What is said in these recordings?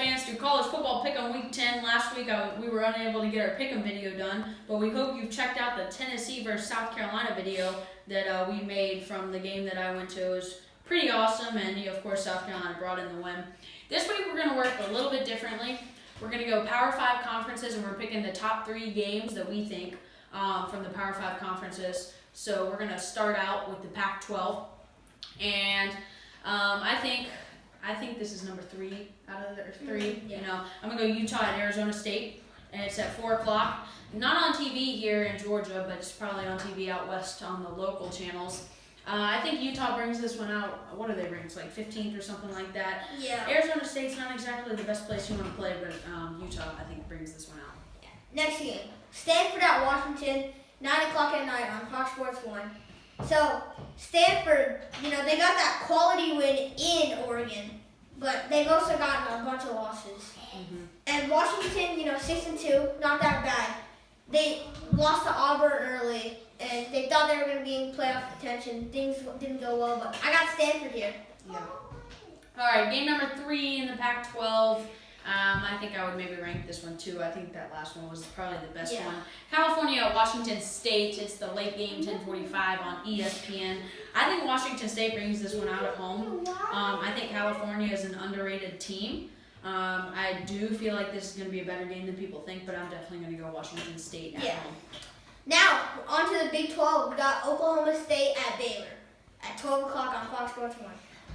fans through college football pick'em week 10. Last week we were unable to get our pick'em video done, but we hope you've checked out the Tennessee versus South Carolina video that we made from the game that I went to. It was pretty awesome, and of course South Carolina brought in the win. This week we're going to work a little bit differently. We're going to go Power 5 conferences, and we're picking the top 3 games that we think from the Power 5 conferences. So we're going to start out with the Pac-12, and I think this is number 3 out of the 3. Yeah. You know, I'm gonna go Utah at Arizona State, and it's at 4 o'clock. Not on TV here in Georgia, but it's probably on TV out west on the local channels. I think Utah brings this one out. What do they bring? It's like 15th or something like that. Yeah. Arizona State's not exactly the best place you want to play, but Utah I think brings this one out. Next game, Stanford at Washington, 9 o'clock at night on CRECsports 1. So Stanford, they got that quality win in Oregon, but they've also gotten a bunch of losses. Mm-hmm. And Washington, 6-2, not that bad. They lost to Auburn early, and they thought they were going to be in playoff contention. Things didn't go well, but I got Stanford here. Yeah. All right, game number 3 in the Pac-12. I think I would maybe rank this one too. I think that last one was probably the best one. California at Washington State. It's the late game, 10:45 on ESPN. I think Washington State brings this one out at home. I think California is an underrated team. I do feel like this is going to be a better game than people think, but I'm definitely going to go Washington State at home. Now, on to the Big 12. We got Oklahoma State at Baylor at 12 o'clock on Fox Sports 1.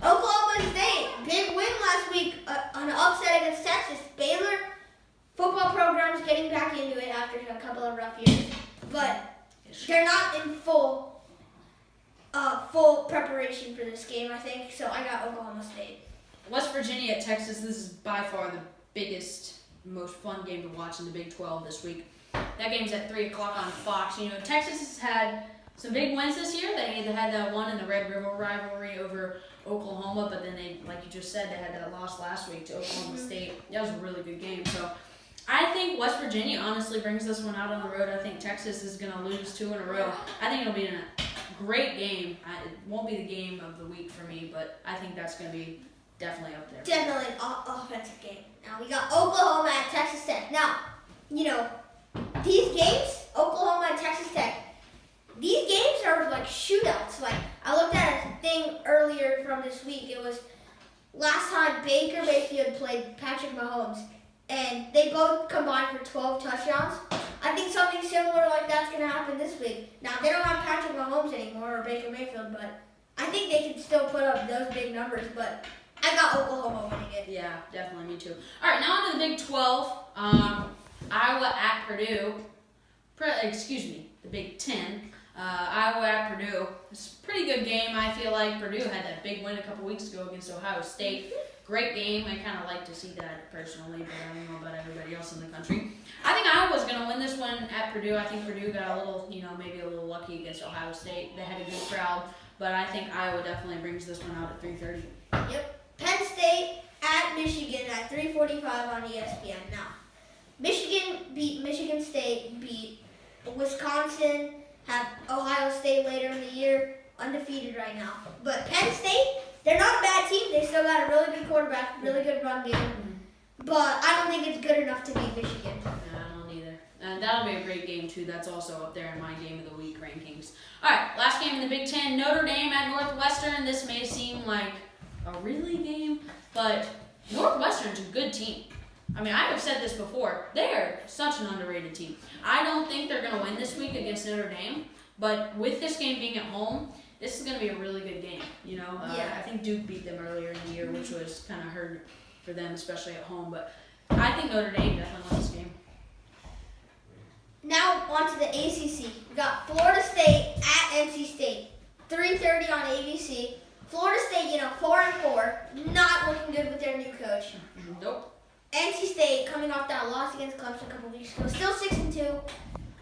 Oklahoma State, big win last week on an upset against Texas. Baylor football program's getting back into it after a couple of rough years, but they're not in full preparation for this game, I think. So I got Oklahoma State. West Virginia at Texas. This is by far the biggest, most fun game to watch in the Big 12 this week. That game's at 3 o'clock on Fox. Texas has had some big wins this year. They had that one in the Red River rivalry over Oklahoma, but then they, like you just said, they had that loss last week to Oklahoma State. That was a really good game. So I think West Virginia honestly brings this one out on the road. I think Texas is going to lose 2 in a row. I think it'll be a great game. It won't be the game of the week for me, but I think that's going to be definitely up there. Definitely an offensive game. Now we got Oklahoma at Texas Tech. Now, these games, Oklahoma and Texas Tech, these games are like shootouts. Like, I looked at a thing earlier from this week. It was last time Baker Mayfield played Patrick Mahomes, and they both combined for 12 touchdowns. I think something similar like that's going to happen this week. Now, they don't have Patrick Mahomes anymore or Baker Mayfield, but I think they can still put up those big numbers. But I got Oklahoma winning it. Yeah, definitely, me too. All right, now on to the Big 12. Iowa at Purdue. The Big 10. Iowa at Purdue. It's a pretty good game. I feel like Purdue had that big win a couple weeks ago against Ohio State. Great game. I kind of like to see that personally, but I don't know about everybody else in the country. I think Iowa's going to win this one at Purdue. I think Purdue got a little, maybe a little lucky against Ohio State. They had a good crowd, but I think Iowa definitely brings this one out at 3:30. Yep. Penn State at Michigan at 3:45 on ESPN. Now, Michigan State beat Wisconsin, have Ohio State later in the year, undefeated right now. But Penn State, they're not a bad team. They still got a really good quarterback, really good run game. But I don't think it's good enough to beat Michigan. No, I don't either. And that'll be a great game, too. That's also up there in my Game of the Week rankings. All right, last game in the Big 10, Notre Dame at Northwestern. This may seem like a really game, but Northwestern's a good team. I mean, I have said this before. They're such an underrated team. I don't think they're going to win this week against Notre Dame, but with this game being at home, this is going to be a really good game. I think Duke beat them earlier in the year, which was kind of hard for them, especially at home. But I think Notre Dame definitely wins this game. Now on to the ACC. We got Florida State at NC State, 3:30 on ABC. Florida State, 4-4, not looking good with their new coach. Nope. NC State coming off that loss against Clemson a couple weeks ago, still 6-2.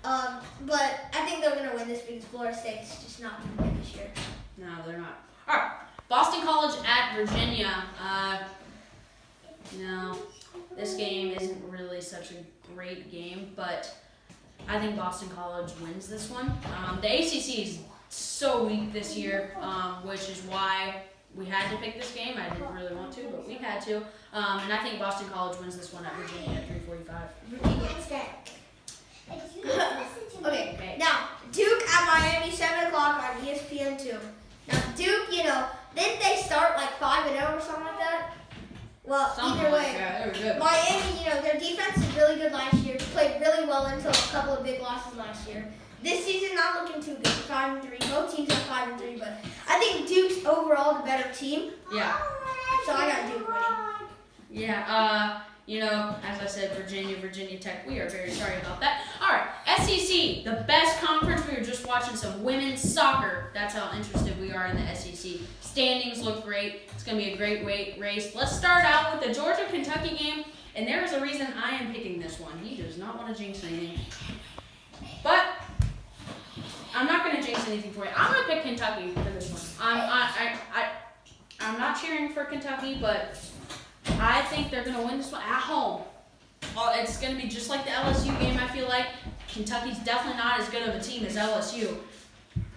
But I think they're going to win this because Florida State's just not going to win this year. No, they're not. All right, Boston College at Virginia. This game isn't really such a great game, but I think Boston College wins this one. The ACC is so weak this year, which is why we had to pick this game. I didn't really want to, but we had to. And I think Boston College wins this one at Virginia at 3:45. Virginia Tech. Okay, now Duke at Miami, 7 o'clock on ESPN2. Now Duke, didn't they start like 5-0 or something like that? Well, either way, they were good. Miami, their defense is really good last year. They played really well until a couple of big losses last year. This season not looking too good. 5-3. Both teams are 5-3, but I think Duke's overall the better team. Yeah. So I got Duke winning. Yeah. As I said, Virginia Tech. We are very sorry about that. All right, SEC, the best conference. We were just watching some women's soccer. That's how interested we are in the SEC. Standings look great. It's going to be a great race. Let's start out with the Georgia-Kentucky game, and there is a reason I am picking this one. He does not want to jinx anything. But I'm not going to jinx anything for you. I'm going to pick Kentucky for this one. I'm not cheering for Kentucky, but I think they're going to win this one at home. It's going to be just like the LSU game, I feel like. Kentucky's definitely not as good of a team as LSU.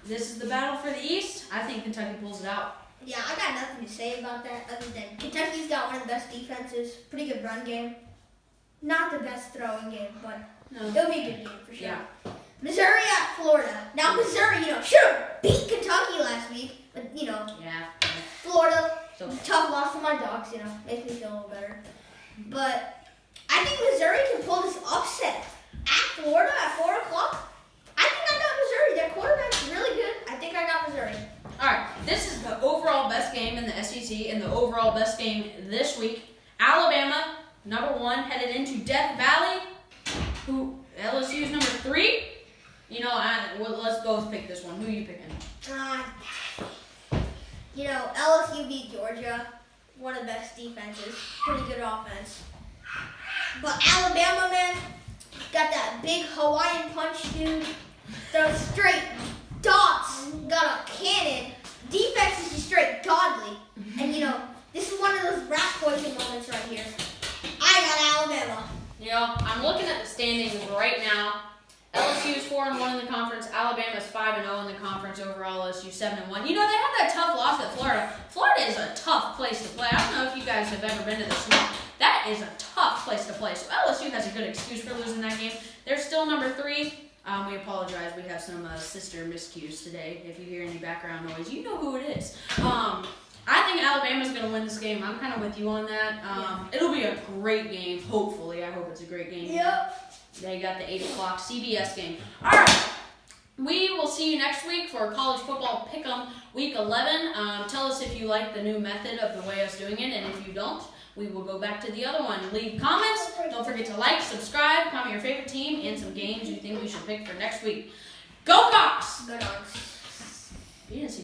This is the battle for the East. I think Kentucky pulls it out. Yeah, I got nothing to say about that other than Kentucky's got one of the best defenses, pretty good run game. Not the best throwing game, but it'll be a good game for sure. Yeah. Missouri at Florida. Now Missouri, should have beat Kentucky last week, but Yeah. Florida, Okay. tough loss to my dogs, makes me feel a little better. But I think Missouri can pull this upset at Florida at 4 o'clock. I think I got Missouri. Their quarterback's really good. I think I got Missouri. All right, this is the overall best game in the SEC and the overall best game this week. Alabama, number 1, headed into Death Valley. LSU is number 3. Let's both pick this one. Who are you picking? LSU beat Georgia. One of the best defenses. Pretty good offense. But Alabama, man, got that big Hawaiian punch, dude. Throws straight dots. Got a cannon. Defense is just straight godly. And, this is one of those rat poison moments right here. I got Alabama. I'm looking at the standings right now. LSU is 4-1 in the conference. Alabama is 5-0 in the conference overall. LSU 7-1. They had that tough loss at Florida. Florida is a tough place to play. I don't know if you guys have ever been to the Swamp. That is a tough place to play. So LSU has a good excuse for losing that game. They're still number 3. We apologize. We have some sister miscues today. If you hear any background noise, you know who it is. I think Alabama's going to win this game. I'm kind of with you on that. It'll be a great game. Hopefully. I hope it's a great game. Yep. They got the 8 o'clock CBS game. All right. We will see you next week for College Football Pick'em Week 11. Tell us if you like the new method of the way us doing it, and if you don't, we will go back to the other one. Leave comments. Don't forget to like, subscribe, comment your favorite team, and some games you think we should pick for next week. Go Cox! Go dogs. You didn't see